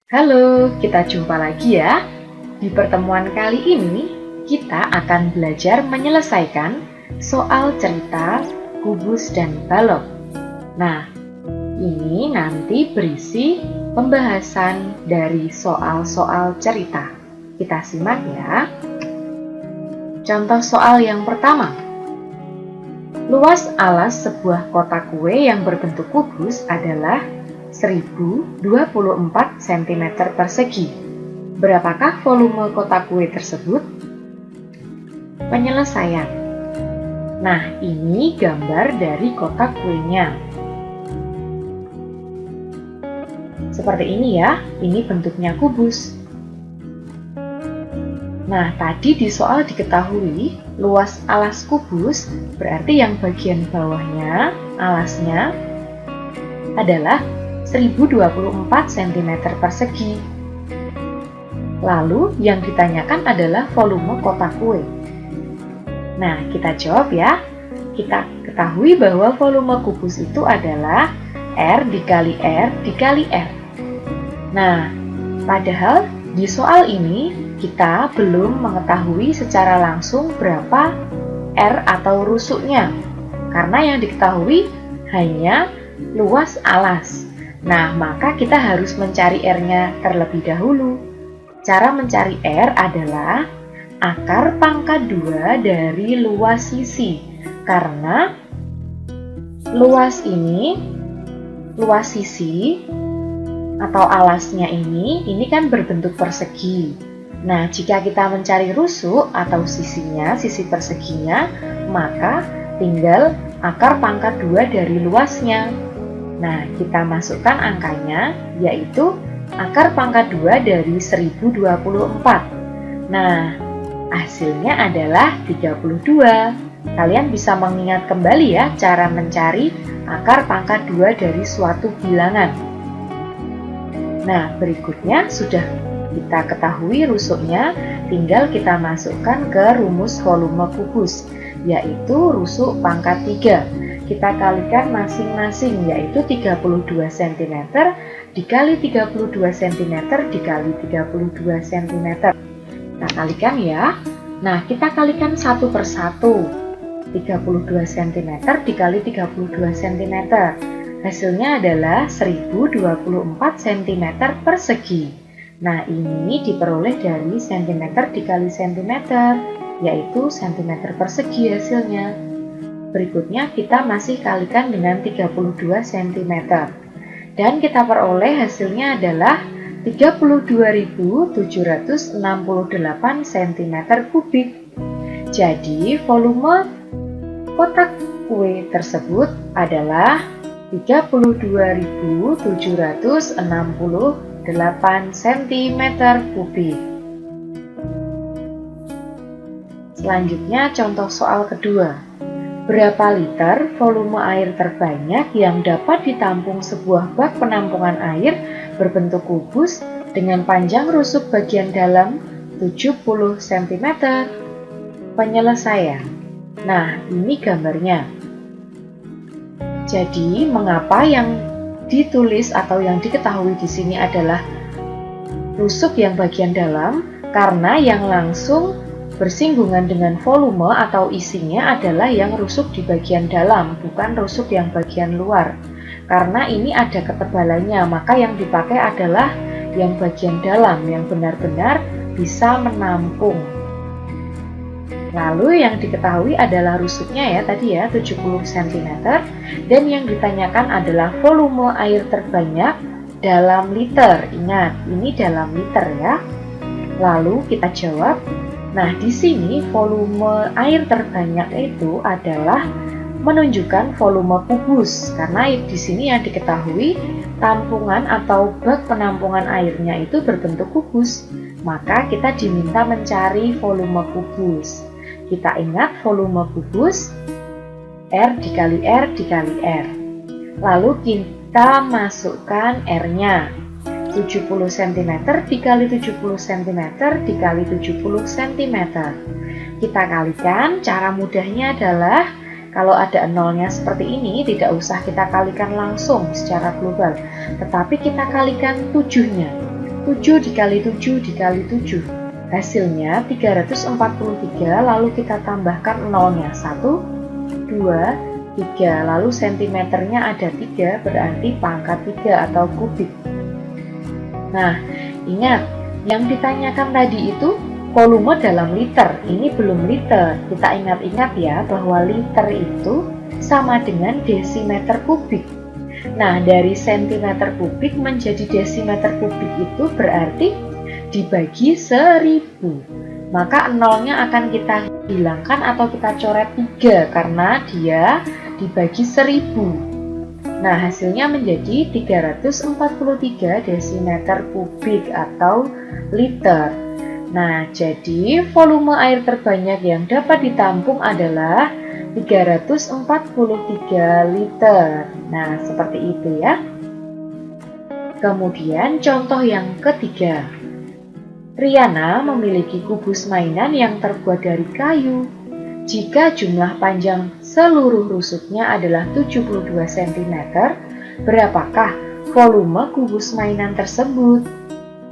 Halo, kita jumpa lagi ya. Di pertemuan kali ini, kita akan belajar menyelesaikan soal cerita kubus dan balok. Nah, ini nanti berisi pembahasan dari soal-soal cerita. Kita simak ya. Contoh soal yang pertama. Luas alas sebuah kotak kue yang berbentuk kubus adalah 1024 cm persegi. Berapakah volume kotak kue tersebut? Penyelesaian. Nah, ini gambar dari kotak kuenya. Seperti ini ya, ini bentuknya kubus. Nah, tadi di soal diketahui luas alas kubus berarti yang bagian bawahnya, alasnya, adalah 1024 cm persegi. Lalu yang ditanyakan adalah volume kotak kue. Nah, kita jawab ya. Kita ketahui bahwa volume kubus itu adalah R dikali R dikali R. Nah, padahal di soal ini kita belum mengetahui secara langsung berapa R atau rusuknya. Karena yang diketahui hanya luas alas. Nah, maka kita harus mencari R-nya terlebih dahulu. Cara mencari R adalah akar pangkat 2 dari luas sisi. Karena luas sisi atau alasnya ini kan berbentuk persegi. Nah, jika kita mencari rusuk atau sisi perseginya, maka tinggal akar pangkat 2 dari luasnya. Nah, kita masukkan angkanya, yaitu akar pangkat 2 dari 1024. Nah, hasilnya adalah 32. Kalian bisa mengingat kembali ya cara mencari akar pangkat 2 dari suatu bilangan. Nah, berikutnya sudah kita ketahui rusuknya, tinggal kita masukkan ke rumus volume kubus, yaitu rusuk pangkat 3. Kita kalikan masing-masing, yaitu 32 cm dikali 32 cm dikali 32 cm. Kita kalikan ya. Nah, kita kalikan satu per satu. 32 cm dikali 32 cm. Hasilnya adalah 1024 cm persegi. Nah, ini diperoleh dari cm dikali cm, yaitu cm persegi hasilnya. Berikutnya kita masih kalikan dengan 32 cm. Dan kita peroleh hasilnya adalah 32.768 cm kubik. Jadi, volume kotak kue tersebut adalah 32.768 cm kubik. Selanjutnya contoh soal kedua. Berapa liter volume air terbanyak yang dapat ditampung sebuah bak penampungan air berbentuk kubus dengan panjang rusuk bagian dalam 70 cm? Penyelesaian. Nah, ini gambarnya. Jadi, mengapa yang ditulis atau yang diketahui di sini adalah rusuk yang bagian dalam? Karena yang langsung bersinggungan dengan volume atau isinya adalah yang rusuk di bagian dalam, bukan rusuk yang bagian luar. Karena ini ada ketebalannya, maka yang dipakai adalah yang bagian dalam, yang benar-benar bisa menampung. Lalu yang diketahui adalah rusuknya ya, tadi ya 70 cm, dan yang ditanyakan adalah volume air terbanyak dalam liter. Ingat, ini dalam liter ya. Lalu kita jawab. Nah, di sini volume air terbanyak itu adalah menunjukkan volume kubus, karena di sini yang diketahui tampungan atau bak penampungan airnya itu berbentuk kubus. Maka kita diminta mencari volume kubus. Kita ingat volume kubus R dikali R dikali R. Lalu kita masukkan R-nya. 70 cm dikali 70 cm dikali 70 cm. Kita kalikan, cara mudahnya adalah kalau ada nolnya seperti ini tidak usah kita kalikan langsung secara global, tetapi kita kalikan 7-nya. 7 dikali 7 dikali 7. Hasilnya 343, lalu kita tambahkan nolnya 1, 2, 3, lalu sentimeternya ada 3, berarti pangkat 3 atau kubik. Nah, ingat, yang ditanyakan tadi itu volume dalam liter, ini belum liter. Kita ingat-ingat ya bahwa liter itu sama dengan desimeter kubik. Nah, dari sentimeter kubik menjadi desimeter kubik itu berarti dibagi 1000. Maka nolnya akan kita hilangkan atau kita coret 3 karena dia dibagi 1000. Nah, hasilnya menjadi 343 desimeter kubik atau liter. Nah, jadi volume air terbanyak yang dapat ditampung adalah 343 liter. Nah, seperti itu ya. Kemudian contoh yang ketiga. Riana memiliki kubus mainan yang terbuat dari kayu. Jika jumlah panjang seluruh rusuknya adalah 72 cm, berapakah volume kubus mainan tersebut?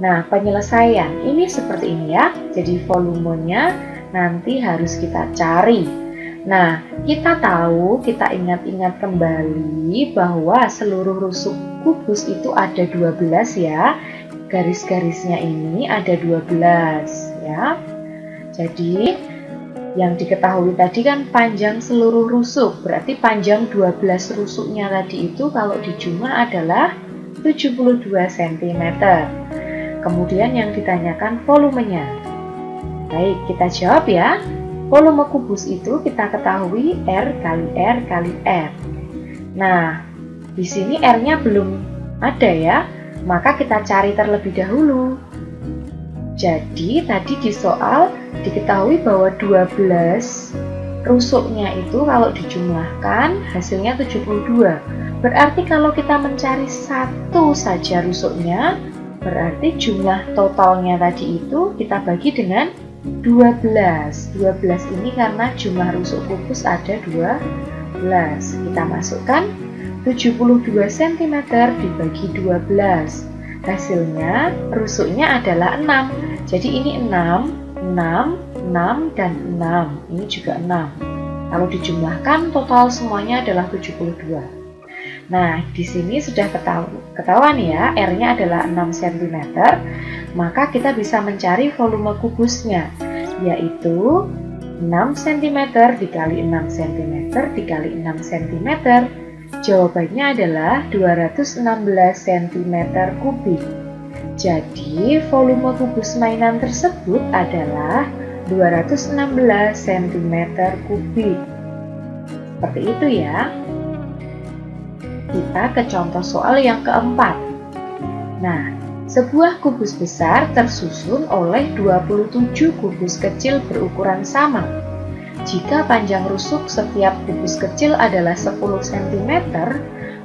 Nah, penyelesaian ini seperti ini ya. Jadi volumenya nanti harus kita cari. Nah, kita ingat-ingat kembali bahwa seluruh rusuk kubus itu ada 12 ya. Garis-garisnya ini ada 12 ya. Jadi, yang diketahui tadi kan panjang seluruh rusuk, berarti panjang 12 rusuknya tadi itu kalau dijumlah adalah 72 cm. Kemudian yang ditanyakan volumenya. Baik, kita jawab ya. Volume kubus itu kita ketahui R kali R kali R. Nah, di sini R-nya belum ada ya, maka kita cari terlebih dahulu. Jadi, tadi di soal diketahui bahwa 12 rusuknya itu kalau dijumlahkan hasilnya 72. Berarti kalau kita mencari satu saja rusuknya, berarti jumlah totalnya tadi itu kita bagi dengan 12. 12 ini karena jumlah rusuk kubus ada 12. Kita masukkan 72 cm dibagi 12. Hasilnya rusuknya adalah 6. Jadi ini 6, 6, 6, dan 6. Ini juga 6. Kalau dijumlahkan total semuanya adalah 72. Nah, di sini sudah ketahuan ya, R-nya adalah 6 cm. Maka kita bisa mencari volume kubusnya, yaitu 6 cm dikali 6 cm dikali 6 cm. Jawabannya adalah 216 cm kubik. Jadi, volume kubus mainan tersebut adalah 216 cm kubik. Seperti itu ya. Kita ke contoh soal yang keempat. Nah, sebuah kubus besar tersusun oleh 27 kubus kecil berukuran sama. Jika panjang rusuk setiap kubus kecil adalah 10 cm,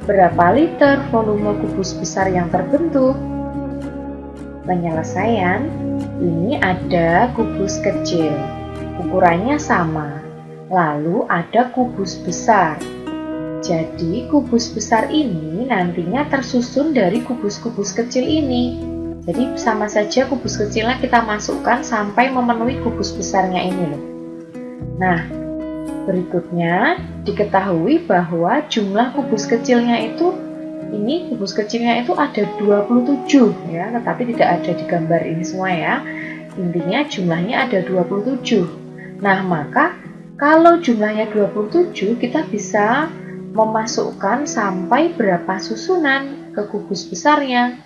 berapa liter volume kubus besar yang terbentuk? Penyelesaian, ini ada kubus kecil, ukurannya sama. Lalu ada kubus besar. Jadi, kubus besar ini nantinya tersusun dari kubus-kubus kecil ini. Jadi, sama saja kubus kecilnya kita masukkan sampai memenuhi kubus besarnya ini loh. Nah, berikutnya diketahui bahwa jumlah kubus kecilnya itu, kubus kecilnya itu ada 27 ya, tetapi tidak ada di gambar ini semua ya. Intinya jumlahnya ada 27. Nah, maka kalau jumlahnya 27, kita bisa memasukkan sampai berapa susunan ke kubus besarnya.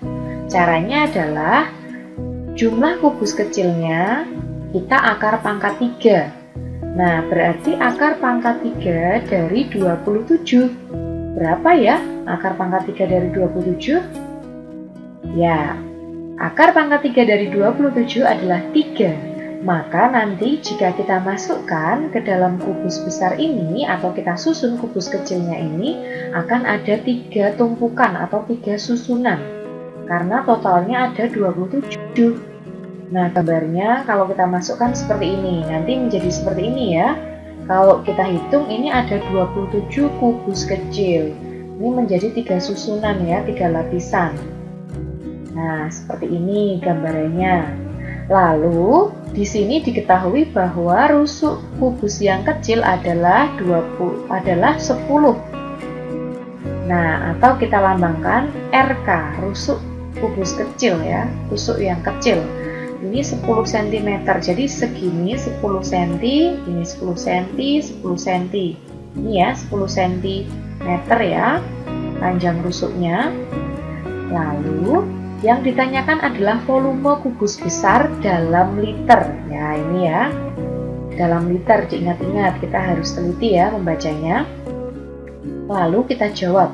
Caranya adalah jumlah kubus kecilnya kita akar pangkat 3. Nah, berarti akar pangkat 3 dari 27. Berapa ya akar pangkat 3 dari 27? Ya, akar pangkat 3 dari 27 adalah 3. Maka nanti jika kita masukkan ke dalam kubus besar ini atau kita susun kubus kecilnya ini, akan ada 3 tumpukan atau 3 susunan. Karena totalnya ada 27. Nah, gambarnya kalau kita masukkan seperti ini, nanti menjadi seperti ini ya. Kalau kita hitung ini ada 27 kubus kecil. Ini menjadi 3 susunan ya, 3 lapisan. Nah, seperti ini gambarannya. Lalu, di sini diketahui bahwa rusuk kubus yang kecil adalah 10. Nah, atau kita lambangkan RK, rusuk kubus kecil ya, rusuk yang kecil. Ini 10 cm, jadi segini 10 cm, ini 10 cm, 10 cm. Ini ya 10 cm ya, panjang rusuknya. Lalu, yang ditanyakan adalah volume kubus besar dalam liter. Ya, ini ya, dalam liter, diingat-ingat, kita harus teliti ya membacanya. Lalu kita jawab,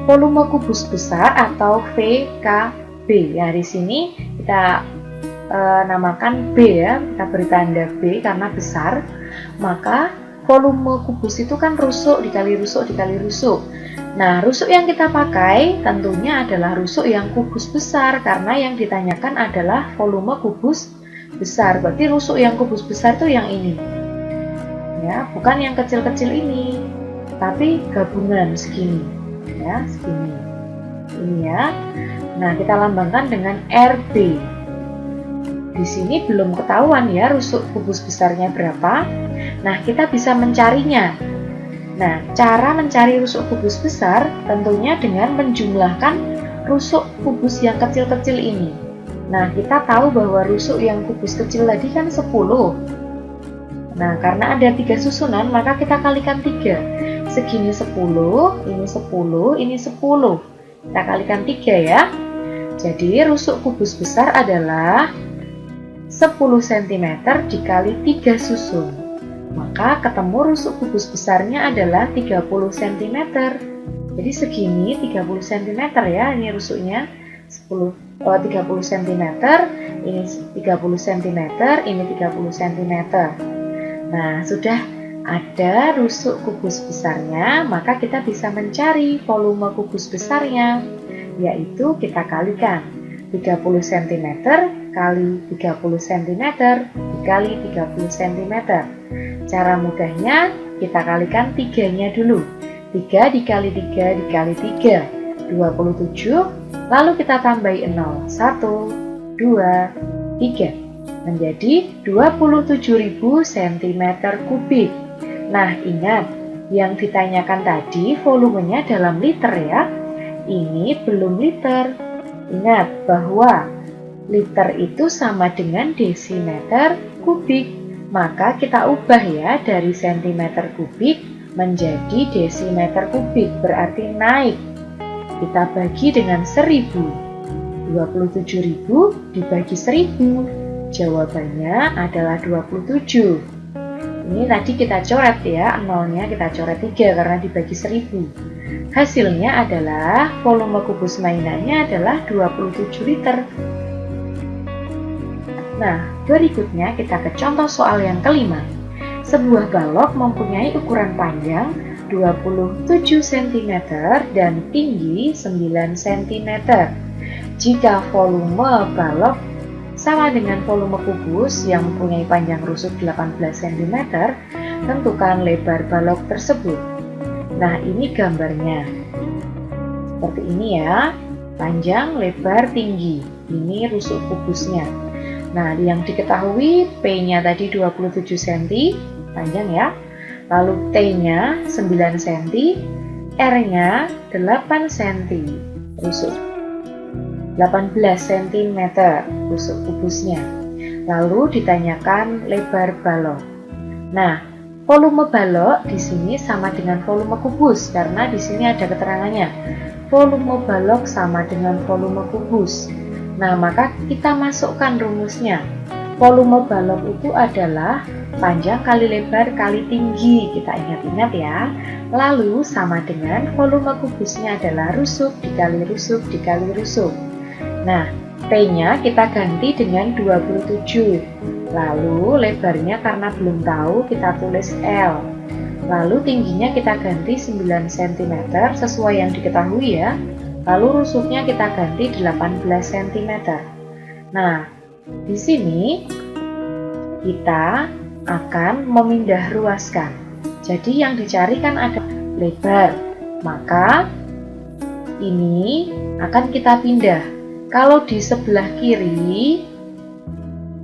volume kubus besar atau VKB. Ya, di sini kita namakan B ya, kita beri tanda B karena besar. Maka volume kubus itu kan rusuk dikali rusuk dikali rusuk. Nah, rusuk yang kita pakai tentunya adalah rusuk yang kubus besar karena yang ditanyakan adalah volume kubus besar. Berarti rusuk yang kubus besar itu yang ini. Ya, bukan yang kecil-kecil ini, tapi gabungan segini. Ya, segini. Ini ya. Nah, kita lambangkan dengan RB. Di sini belum ketahuan ya rusuk kubus besarnya berapa. Nah, kita bisa mencarinya. Nah, cara mencari rusuk kubus besar tentunya dengan menjumlahkan rusuk kubus yang kecil-kecil ini. Nah, kita tahu bahwa rusuk yang kubus kecil tadi kan 10. Nah, karena ada 3 susunan, maka kita kalikan 3. Segini 10, ini 10, ini 10. Kita kalikan 3 ya. Jadi, rusuk kubus besar adalah 10 cm dikali 3 susun. Maka ketemu rusuk kubus besarnya adalah 30 cm. Jadi segini 30 cm ya, ini rusuknya 30 cm, ini 30 cm, ini 30 cm. Nah, sudah ada rusuk kubus besarnya, maka kita bisa mencari volume kubus besarnya, yaitu kita kalikan 30 cm kali 30 cm dikali 30 cm. Cara mudahnya kita kalikan 3-nya dulu. 3 dikali 3 dikali 3, 27. Lalu kita tambahi 0, 1, 2, 3. Menjadi 27.000 cm kubik. Nah, ingat, yang ditanyakan tadi volumenya dalam liter ya. Ini belum liter. Ingat bahwa liter itu sama dengan desimeter kubik. Maka kita ubah ya dari centimeter kubik menjadi desimeter kubik. Berarti naik. Kita bagi dengan 1000. 27.000 dibagi 1000. Jawabannya adalah 27. Ini tadi kita coret ya, nolnya kita coret 3 karena dibagi 1000. Hasilnya adalah volume kubus mainannya adalah 27 liter. Nah, berikutnya kita ke contoh soal yang kelima. Sebuah balok mempunyai ukuran panjang 27 cm dan tinggi 9 cm. Jika volume balok sama dengan volume kubus yang mempunyai panjang rusuk 18 cm, tentukan lebar balok tersebut. Nah, ini gambarnya. Seperti ini ya, panjang, lebar, tinggi. Ini rusuk kubusnya. Nah, yang diketahui P-nya tadi 27 cm, panjang ya. Lalu T-nya 9 cm, R-nya 8 cm, rusuk 18 cm rusuk kubusnya. Lalu ditanyakan lebar balok. Nah, volume balok di sini sama dengan volume kubus karena di sini ada keterangannya. Volume balok sama dengan volume kubus. Nah, maka kita masukkan rumusnya. Volume balok itu adalah panjang kali lebar kali tinggi. Kita ingat-ingat ya. Lalu sama dengan volume kubusnya adalah rusuk dikali rusuk dikali rusuk. Nah, T-nya kita ganti dengan 27. Lalu lebarnya karena belum tahu kita tulis L. Lalu tingginya kita ganti 9 cm sesuai yang diketahui ya. Lalu rusuknya kita ganti 18 cm. Nah, di sini kita akan memindah ruaskan. Jadi yang dicari kan ada lebar. Maka ini akan kita pindah. Kalau di sebelah kiri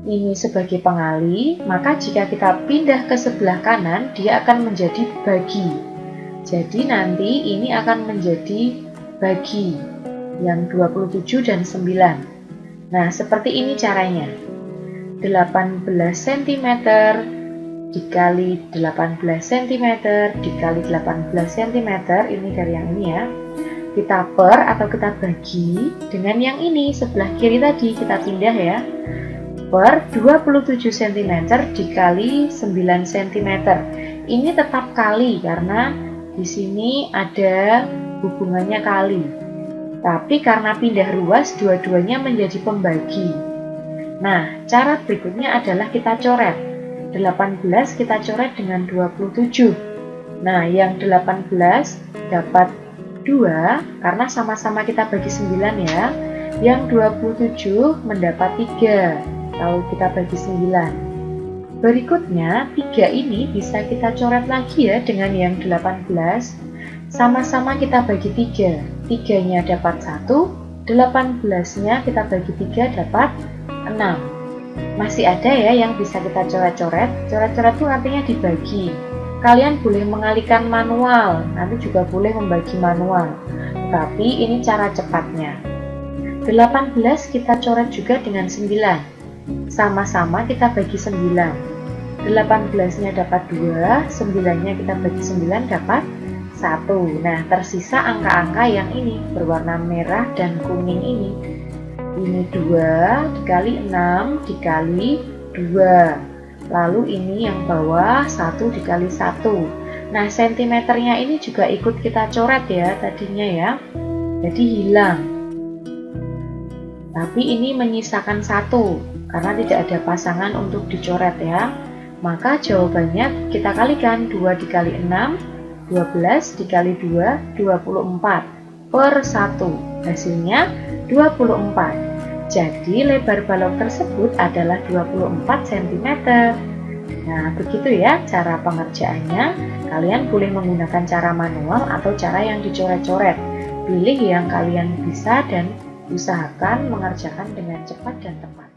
ini sebagai pengali, maka jika kita pindah ke sebelah kanan, dia akan menjadi bagi. Jadi nanti ini akan menjadi bagi yang 27 dan 9. Nah, seperti ini caranya. 18 cm dikali 18 cm dikali 18 cm, ini dari yang ini ya. Kita per atau kita bagi dengan yang ini, sebelah kiri tadi kita pindah ya. Per 27 cm dikali 9 cm. Ini tetap kali karena di sini ada hubungannya kali. Tapi karena pindah ruas, dua-duanya menjadi pembagi. Nah, cara berikutnya adalah kita coret. 18 kita coret dengan 27. Nah, yang 18 dapat 2 karena sama-sama kita bagi 9 ya. Yang 27 mendapat 3 kalau kita bagi 9. Berikutnya, 3 ini bisa kita coret lagi ya dengan yang 18. Sama-sama kita bagi 3. 3-nya dapat 1, 18-nya kita bagi 3 dapat 6. Masih ada ya yang bisa kita coret-coret. Coret-coret itu artinya dibagi. Kalian boleh mengalihkan manual, nanti juga boleh membagi manual. Tapi ini cara cepatnya. 18 kita coret juga dengan 9. Sama-sama kita bagi 9. 18-nya dapat 2, 9-nya kita bagi 9 dapat 1. Nah, tersisa angka-angka yang ini berwarna merah dan kuning ini. Ini 2 dikali 6 dikali 2. Lalu ini yang bawah 1 dikali 1. Nah, sentimeternya ini juga ikut kita coret ya tadinya ya. Jadi hilang. Tapi ini menyisakan 1 karena tidak ada pasangan untuk dicoret ya. Maka jawabannya kita kalikan 2 dikali 6, 12 dikali 2, 24 per 1. Hasilnya 24. Jadi lebar balok tersebut adalah 24 cm. Nah, begitu ya cara pengerjaannya. Kalian boleh menggunakan cara manual atau cara yang dicoret-coret. Pilih yang kalian bisa dan usahakan mengerjakan dengan cepat dan tepat.